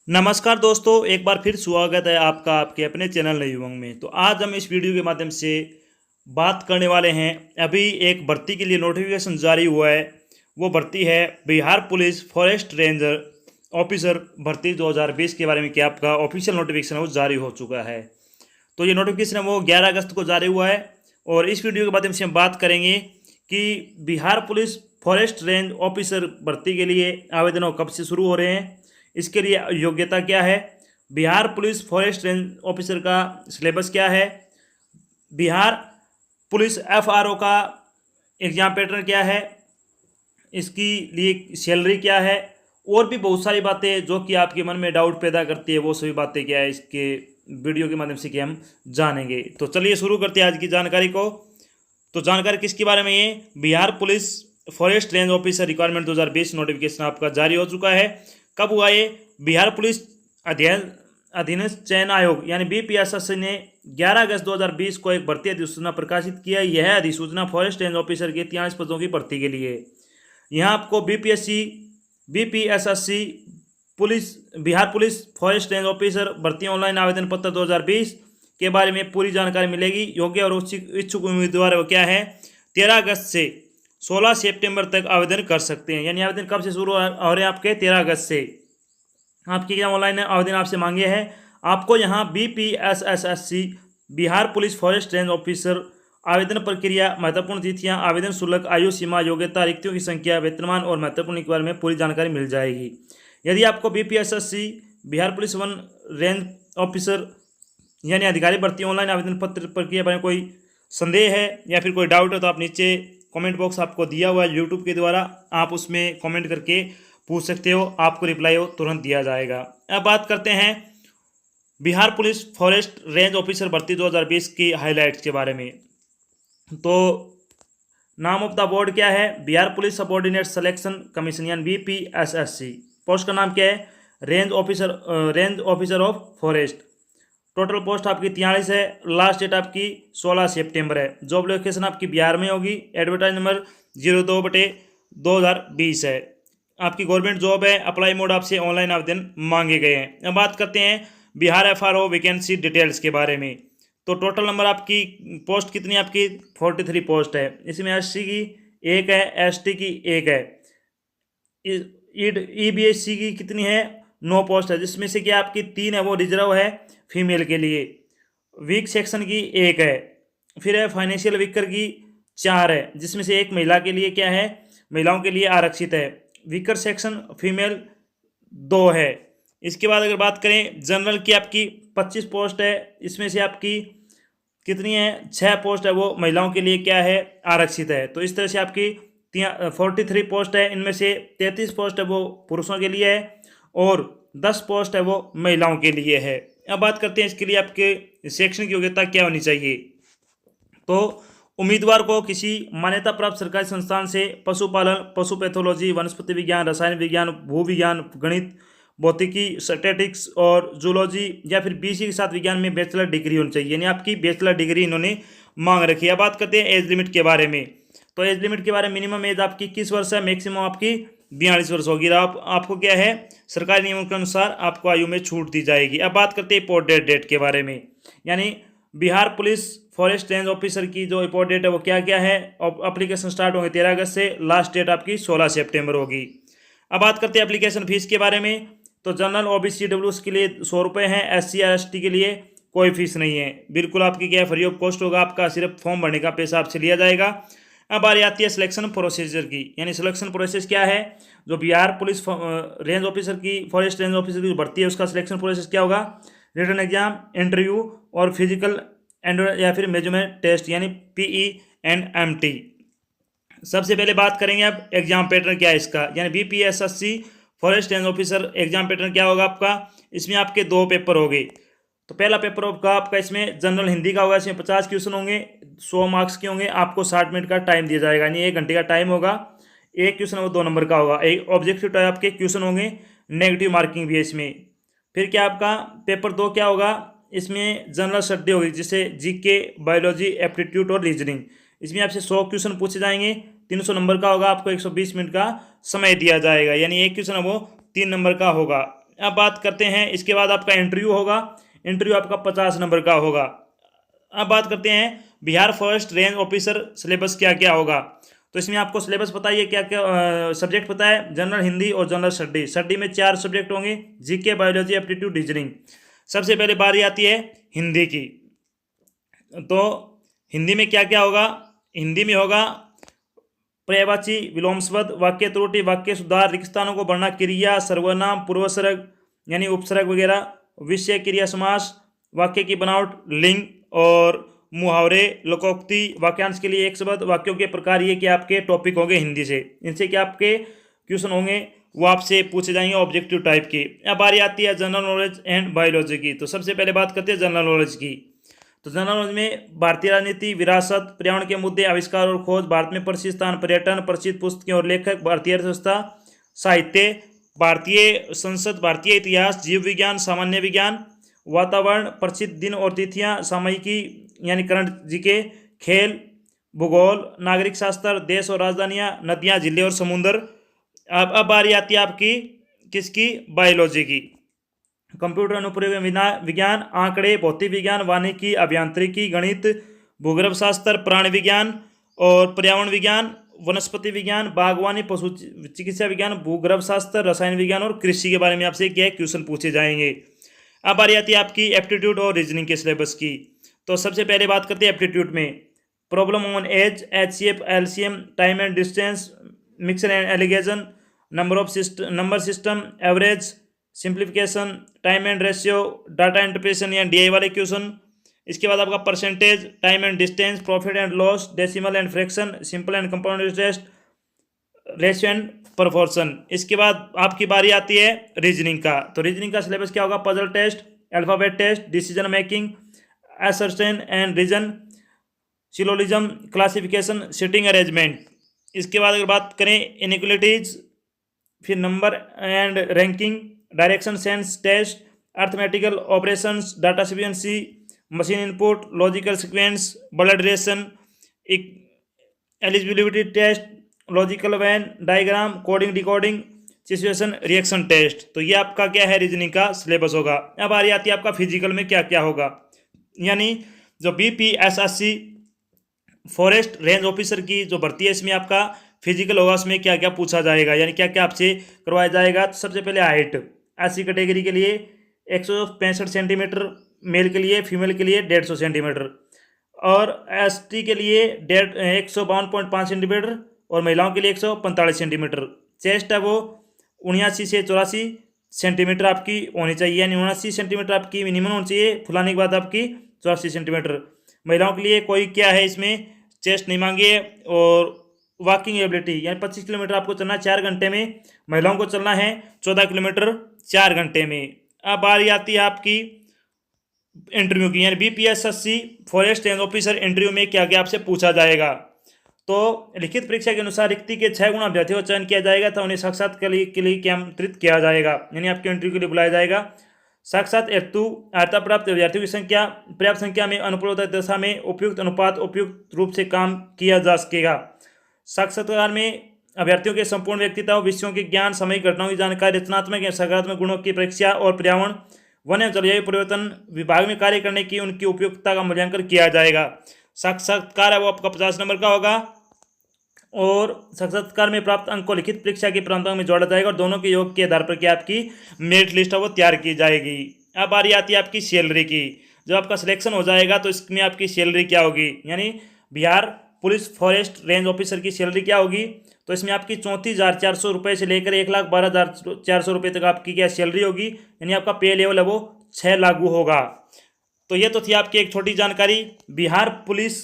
नमस्कार दोस्तों, एक बार फिर स्वागत है आपका आपके अपने चैनल नई उमंग में। तो आज हम इस वीडियो के माध्यम से बात करने वाले हैं। अभी एक भर्ती के लिए नोटिफिकेशन जारी हुआ है। वो भर्ती है Bihar police forest ranger officer भर्ती 2020 के बारे में। क्या आपका ऑफिशियल नोटिफिकेशन है वो जारी हो चुका है। तो ये नोटिफिकेशन है वो 11 अगस्त को जारी हुआ है। और इस वीडियो के माध्यम से हम बात करेंगे कि Bihar police forest range officer भर्ती के लिए आवेदन कब से शुरू हो रहे हैं, इसके लिए योग्यता क्या है, Bihar police forest range officer का सिलेबस क्या है, बिहार पुलिस एफआरओ का एग्जाम पैटर्न क्या है, इसकी लिए सैलरी क्या है, और भी बहुत सारी बातें जो कि आपके मन में डाउट पैदा करती है, वो सभी बातें क्या है इसके वीडियो के माध्यम से कि हम जानेंगे। तो चलिए शुरू करते हैं आज की जानकारी को। तो जानकारी किसके बारे में, ये Bihar police forest range officer requirement 2020 notification आपका जारी हो चुका है। कब हुआ ये? बिहार पुलिस अधीनस्थ चयन आयोग यानी बीपीएसएससी ने 11 अगस्त 2020 को एक भर्ती अधिसूचना प्रकाशित किया। यह अधिसूचना फॉरेस्ट रेंज ऑफिसर के 43 पदों की भर्ती के लिए। यहाँ आपको BPSSC police Bihar police forest range officer भर्ती ऑनलाइन आवेदन पत्र 2020 के बारे में पूरी जानकारी मिलेगी। योग्य और इच्छुक उम्मीदवार क्या है, 13 अगस्त से 16 सितंबर तक आवेदन कर सकते हैं। यानी आवेदन कब से शुरू हो रहे हैं आपके? 13 अगस्त से। आपकी क्या ऑनलाइन आवेदन आपसे मांगे हैं। आपको यहाँ BPSSC Bihar police forest range officer आवेदन प्रक्रिया, महत्वपूर्ण तिथियाँ, आवेदन शुल्क, आयु सीमा, योग्यता, रिक्तियों की संख्या, वेतनमान और महत्वपूर्ण के बारे में पूरी जानकारी मिल जाएगी। यदि आपको BPSSC Bihar police one range officer यानी अधिकारी भर्ती ऑनलाइन आवेदन पत्र प्रक्रिया पर कोई संदेह है या फिर कोई डाउट है तो आप नीचे कमेंट बॉक्स आपको दिया हुआ है यूट्यूब के द्वारा, आप उसमें कमेंट करके पूछ सकते हो, आपको रिप्लाई तुरंत दिया जाएगा। अब बात करते हैं Bihar police forest range officer भर्ती 2020 की हाईलाइट्स के बारे में। तो नाम ऑफ द बोर्ड क्या है? Bihar police subordinate selection commission यानी बीपीएसएससी। पोस्ट का नाम क्या है? Range officer of forest. Total post आपकी 43 है। लास्ट डेट आपकी 16 सितंबर है। जॉब लोकेशन आपकी बिहार में होगी। एडवर्टाइज नंबर 02/2020 है। आपकी गवर्नमेंट जॉब है। अप्लाई मोड आपसे ऑनलाइन आवेदन मांगे गए हैं। अब बात करते हैं बिहार एफआरओ वैकेंसी डिटेल्स के बारे में। तो टोटल नंबर आपकी पोस्ट कितनी आपकी 43 पोस्ट है। इसमें एससी की 1 है, एसटी की 1 है, ईबीएससी की कितनी है 9 पोस्ट है, जिसमें से क्या आपकी 3 है वो रिजर्व है फीमेल के लिए। वीक सेक्शन की 1 है। फिर है फाइनेंशियल वीकर की 4 है, जिसमें से 1 महिला के लिए क्या है, महिलाओं के लिए आरक्षित है। वीकर सेक्शन फीमेल 2 है। इसके बाद अगर बात करें जनरल की आपकी 25 पोस्ट है। इसमें से आपकी कितनी है 6 पोस्ट है वो महिलाओं के लिए क्या है, आरक्षित है। तो इस तरह से आपकी 43 पोस्ट है। इनमें से 33 पोस्ट है वो पुरुषों के लिए है और 10 पोस्ट है वो महिलाओं के लिए है। अब बात करते हैं इसके लिए आपके शैक्षणिक योग्यता क्या होनी चाहिए। तो उम्मीदवार को किसी मान्यता प्राप्त सरकारी संस्थान से पशुपालन, पशु पैथोलॉजी, वनस्पति विज्ञान, रसायन विज्ञान, भू विज्ञान, गणित, भौतिकी, स्टैटिक्स और जूलॉजी या फिर बीसी के साथ विज्ञान में बैचलर डिग्री होनी चाहिए। यानी आपकी बैचलर डिग्री इन्होंने मांग रखी है। अब बात करते हैं एज लिमिट के बारे में। तो एज लिमिट के बारे में मिनिमम एज आपकी 21 वर्ष है, मैक्सिमम आपकी 42 वर्ष होगी। आपको क्या है, सरकारी नियमों के अनुसार आपको आयु में छूट दी जाएगी। अब बात करते हैं रिपोर्ट डेट के बारे में। यानी Bihar police forest range officer की जो रिपोर्ट डेट है वो क्या क्या है। एप्लीकेशन स्टार्ट होंगे 13 अगस्त से, लास्ट डेट आपकी 16 सितंबर होगी। अब बात करते हैं एप्लीकेशन फीस के बारे में। तो जनरल ओबीसी डब्ल्यूएस के लिए 100 रुपये हैं, एससी और एसटी के लिए कोई फीस नहीं है, बिल्कुल आपकी क्या है फ्री ऑफ कॉस्ट होगा। आपका सिर्फ फॉर्म भरने का पैसा आपसे लिया जाएगा। अब बारी आती है सिलेक्शन प्रोसीजर की। यानी सिलेक्शन प्रोसेस क्या है, जो बिहार पुलिस रेंज ऑफिसर की फॉरेस्ट रेंज ऑफिसर की भर्ती है उसका सिलेक्शन प्रोसेस क्या होगा। रिटन एग्जाम, इंटरव्यू और फिजिकल एंड या फिर मेजरमेंट टेस्ट यानी पीई एंड एमटी। सबसे पहले बात करेंगे अब एग्जाम पैटर्न क्या है इसका। यानी BPSSC forest range officer exam pattern क्या होगा आपका। इसमें आपके 2 पेपर होंगे। तो पहला पेपर होगा आपका इसमें जनरल हिंदी का होगा। इसमें 50 क्वेश्चन होंगे, 100 मार्क्स के होंगे। आपको 60 मिनट का टाइम दिया जाएगा, यानी 1 घंटे का टाइम होगा। एक क्वेश्चन वो 2 नंबर का होगा। एक ऑब्जेक्टिव टाइप आपके क्वेश्चन होंगे, नेगेटिव मार्किंग भी है इसमें। फिर क्या आपका पेपर 2 क्या होगा, इसमें जनरल स्टडी होगी, जिससे जीके, बायोलॉजी, एप्टीट्यूड और रीजनिंग। इसमें आपसे 100 क्वेश्चन पूछे जाएंगे, 300 नंबर का होगा। आपको 120 मिनट का समय दिया जाएगा, यानी एक क्वेश्चन वो 3 नंबर का होगा। अब बात करते हैं, इसके बाद आपका इंटरव्यू होगा। इंटरव्यू आपका 50 नंबर का होगा। अब बात करते हैं Bihar forest range officer syllabus क्या क्या होगा। तो इसमें आपको सिलेबस पता है क्या क्या सब्जेक्ट पता है, जनरल हिंदी और जनरल स्टडी। स्टडी में 4 सब्जेक्ट होंगे, जीके, बायोलॉजी, एप्टीट्यूड, रीजनिंग। सबसे पहले बारी आती है हिंदी की। तो हिंदी में क्या क्या होगा, हिंदी में होगा पर्यायवाची, विलोमस्पद, वाक्य त्रुटि, वाक्य सुधार, रिक्त स्थानों को भरना, क्रिया, सर्वनाम, पूर्वसर्ग यानी उपसर्ग वगैरह, विषय, क्रिया समास, वाक्य की बनावट, लिंग और मुहावरे, लोकोक्ति, वाक्यांश के लिए एक शब्द, वाक्यों के प्रकार। ये क्या आपके टॉपिक होंगे हिंदी से। इनसे क्या आपके क्वेश्चन होंगे वो आपसे पूछे जाएंगे ऑब्जेक्टिव टाइप के। अब बारी आती है जनरल नॉलेज एंड बायोलॉजी की। तो सबसे पहले बात करते हैं जनरल नॉलेज की। तो जनरल नॉलेज में भारतीय राजनीति, विरासत, पर्यावरण के मुद्दे, आविष्कार और खोज, भारत में प्रसिद्ध स्थान, पर्यटन, प्रसिद्ध पुस्तकें और लेखक, भारतीय अर्थव्यवस्था, साहित्य, भारतीय संसद, भारतीय इतिहास, जीव विज्ञान, सामान्य विज्ञान, वातावरण, प्रसिद्ध दिन और तिथियां, सामयिकी यानी करंट जीके, खेल, भूगोल, नागरिक शास्त्र, देश और राजधानियां, नदियां, जिले और समुद्र। अब बारी आती है आपकी किसकी, बायोलॉजी की। कंप्यूटर अनुप्रयोग विज्ञान, आंकड़े, भौतिक विज्ञान, वानिकी, अभियांत्रिकी, गणित, भूगर्भ शास्त्र, प्राणी विज्ञान और पर्यावरण विज्ञान, वनस्पति विज्ञान, बागवानी, पशु चिकित्सा विज्ञान, भूगर्भ शास्त्र, रसायन विज्ञान और कृषि के बारे में आपसे क्या क्वेश्चन पूछे जाएंगे। अब बारी आती है आपकी एप्टीट्यूड और रीजनिंग के सिलेबस की। तो सबसे पहले बात करते हैं एप्टीट्यूड में। Problem on age, HCF, LCM, time and distance, mixture and alligation, number system, average, simplification, time and ratio, data interpretation या DI वाले क्वेश्चन। इसके बाद आपका percentage, time and distance, profit and loss, decimal and fraction, simple and compound interest, ratio and proportion. इसके बाद आपकी बारी आती है रीजनिंग का। तो रीजनिंग का सिलेबस क्या होगा, puzzle test, alphabet test, decision making, assertion and reason, syllogism, classification, sitting arrangement. इसके बाद अगर बात करें इनइक्वालिटीज, फिर number and ranking, direction sense test, arithmetical operations, data sufficiency, machine input, logical sequence, blood relation, eligibility test, logical venn diagram, coding decoding, situation reaction test. तो ये आपका क्या है, रीजनिंग का सिलेबस होगा। अब आ रही आती है आपका फिजिकल में क्या क्या होगा, यानी जो BPSSC फॉरेस्ट रेंज ऑफिसर की जो भर्ती है इसमें आपका फिजिकल होगा, उसमें क्या क्या पूछा जाएगा, यानी क्या क्या आपसे करवाया जाएगा। तो सबसे पहले हाइट, SC कैटेगरी के लिए 165 सेंटीमीटर, मेल के लिए, फीमेल के लिए 150 सेंटीमीटर, और ST के लिए 152.5 सेंटीमीटर और महिलाओं के लिए 145 सेंटीमीटर। चेस्ट है वो 79 से 84 सेंटीमीटर आपकी होनी चाहिए, यानी 79 सेंटीमीटर आपकी मिनिमम होनी चाहिए, फुलाने के बाद आपकी 84 सेंटीमीटर। महिलाओं के लिए कोई क्या है इसमें चेस्ट नहीं मांगी है। और वॉकिंग एबिलिटी, यानी 25 किलोमीटर आपको चलना है 4 घंटे में, महिलाओं को चलना है 14 किलोमीटर 4 घंटे में। अब बारी आती है आपकी इंटरव्यू की, यानी BPSSC forest range officer interview में क्या क्या आपसे पूछा जाएगा। तो लिखित परीक्षा के अनुसार रिक्ति के 6 गुना अभ्यर्थियों का चयन किया जाएगा, तो उन्हें साक्षात्कार के लिए आमंत्रित किया जाएगा, यानी आपके इंटरव्यू के लिए बुलाया जाएगा। साक्षात हेतु अर्हता प्राप्त अभ्यर्थियों की संख्या पर्याप्त संख्या में अनुपूरक दशा में उपयुक्त अनुपात उपयुक्त रूप से काम किया जा सकेगा। साक्षात्कार में अभ्यर्थियों के संपूर्ण व्यक्तित्व, विषयों के ज्ञान, सामयिक घटनाओं की जानकारी, रचनात्मक या सकारात्मक गुणों की परीक्षा और पर्यावरण, वन एवं जलवायु परिवर्तन विभाग में कार्य करने की उनकी उपयुक्तता का मूल्यांकन किया जाएगा। साक्षात्कार है वो आपका 50 नंबर का होगा, और साक्षात्कार में प्राप्त अंक को लिखित परीक्षा के प्रांतों में जोड़ा जाएगा, और दोनों के योग के आधार पर क्या आपकी मेरिट लिस्ट है वो तैयार की जाएगी। अब बारी आती है आपकी सैलरी की। जब आपका सिलेक्शन हो जाएगा तो इसमें आपकी सैलरी क्या होगी, यानी Bihar police forest range officer की सैलरी क्या होगी। तो इसमें आपकी 34,400 रुपये से लेकर 1,12,400 रुपये तक आपकी क्या सैलरी होगी, यानी आपका पे लेवल है वो 6 लागू होगा। तो ये तो थी आपकी एक छोटी जानकारी Bihar police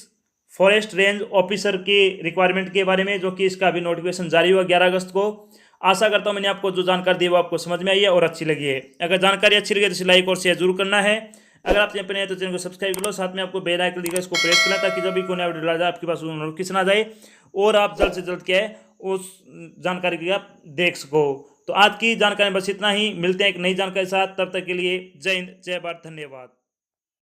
forest range officer के रिक्वायरमेंट के बारे में, जो कि इसका अभी नोटिफिकेशन जारी हुआ 11 अगस्त को। आशा करता हूँ मैंने आपको जो जानकारी दी वो आपको समझ में आई है और अच्छी लगी है। अगर जानकारी अच्छी लगी तो इसे लाइक और शेयर जरूर करना है। अगर आप चैनल पर नए तो चैनल को सब्सक्राइब कर लो, साथ में आपको बेल आइकन दिखेगा इसको प्रेस करना, ताकि जब भी कोई नया वीडियो डाला जाए आपके पास नोटिफिकेशन आ जाए और आप जल्द से जल्द क्या है उस जानकारी की आप देख सको। तो आज की जानकारी बस इतना ही, मिलते हैं एक नई जानकारी के साथ, तब तक के लिए जय हिंद, जय भारत, धन्यवाद।